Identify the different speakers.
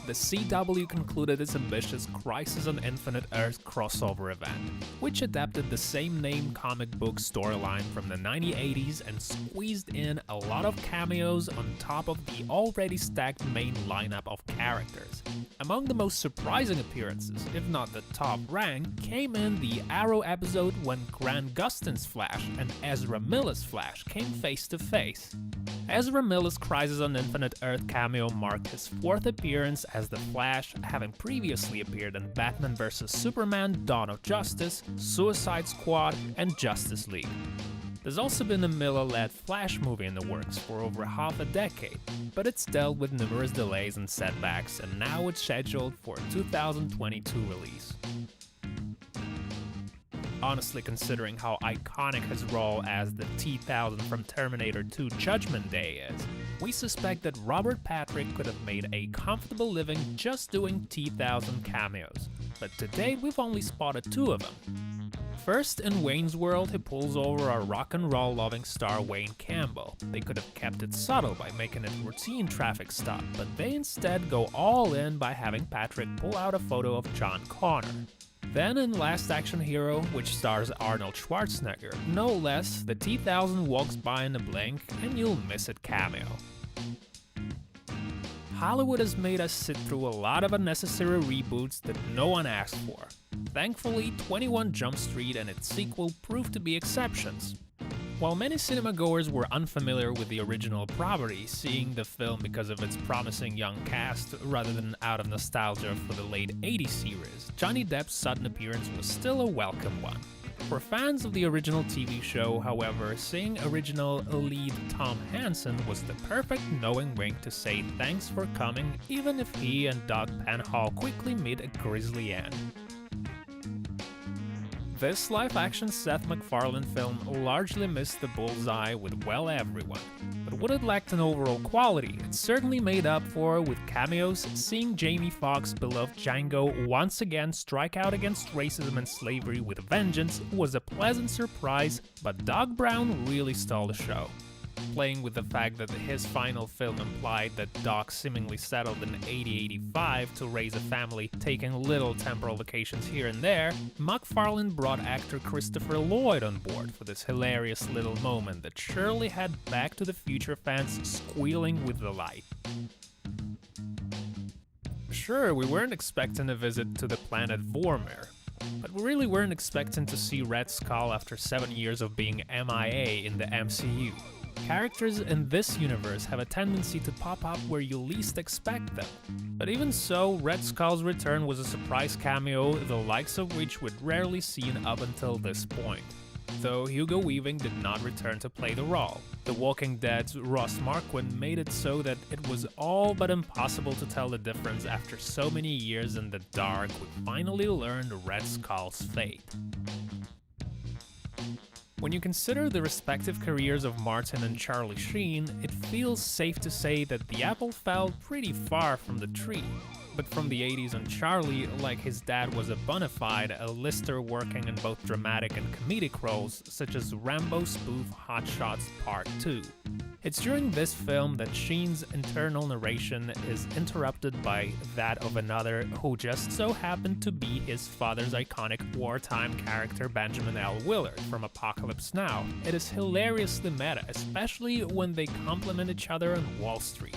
Speaker 1: the CW concluded its ambitious Crisis on Infinite Earth crossover event, which adapted the same-name comic book storyline from the 1980s and squeezed in a lot of cameos on top of the already stacked main lineup of characters. Among the most surprising appearances, if not the top rank, came in the Arrow episode when Grant Gustin's Flash and Ezra Miller's Flash came face to face. Ezra Miller's Crisis on Infinite Earth cameo marked his fourth appearance as the Flash, having previously appeared in Batman vs Superman: Dawn of Justice, Suicide Squad, and Justice League. There's also been a Miller-led Flash movie in the works for over half a decade, but it's dealt with numerous delays and setbacks, and now it's scheduled for a 2022 release. Honestly, considering how iconic his role as the T-1000 from Terminator 2 Judgment Day is, we suspect that Robert Patrick could have made a comfortable living just doing T-1000 cameos, but to date we've only spotted two of them. First, in Wayne's World, he pulls over our rock and roll loving star Wayne Campbell. They could have kept it subtle by making it a routine traffic stop, but they instead go all in by having Patrick pull out a photo of John Connor. Then in Last Action Hero, which stars Arnold Schwarzenegger, no less, the T-1000 walks by in a blink and you'll miss it cameo. Hollywood has made us sit through a lot of unnecessary reboots that no one asked for. Thankfully, 21 Jump Street and its sequel proved to be exceptions. While many cinema-goers were unfamiliar with the original property, seeing the film because of its promising young cast rather than out of nostalgia for the late 80s series, Johnny Depp's sudden appearance was still a welcome one. For fans of the original TV show, however, seeing original lead Tom Hansen was the perfect knowing wink to say thanks for coming, even if he and Doug Penhall quickly meet a grisly end. This live-action Seth MacFarlane film largely missed the bullseye with well everyone, but what it lacked in overall quality, it certainly made up for with cameos. Seeing Jamie Foxx's beloved Django once again strike out against racism and slavery with a vengeance was a pleasant surprise, but Doug Brown really stole the show. Playing with the fact that his final film implied that Doc seemingly settled in 8085 to raise a family, taking little temporal vacations here and there, MacFarlane brought actor Christopher Lloyd on board for this hilarious little moment that surely had Back to the Future fans squealing with delight. Sure, we weren't expecting a visit to the planet Vormir, but we really weren't expecting to see Red Skull after 7 years of being MIA in the MCU. Characters in this universe have a tendency to pop up where you least expect them. But even so, Red Skull's return was a surprise cameo, the likes of which we'd rarely seen up until this point. Though Hugo Weaving did not return to play the role. The Walking Dead's Ross Marquand made it so that it was all but impossible to tell the difference after so many years in the dark. We finally learned Red Skull's fate. When you consider the respective careers of Martin and Charlie Sheen, it feels safe to say that the apple fell pretty far from the tree. But from the 80s on Charlie, like his dad was a bona fide A-lister working in both dramatic and comedic roles, such as Rambo spoof Hot Shots Part 2. It's during this film that Sheen's internal narration is interrupted by that of another who just so happened to be his father's iconic wartime character Benjamin L. Willard from Apocalypse Now. It is hilariously meta, especially when they complement each other on Wall Street.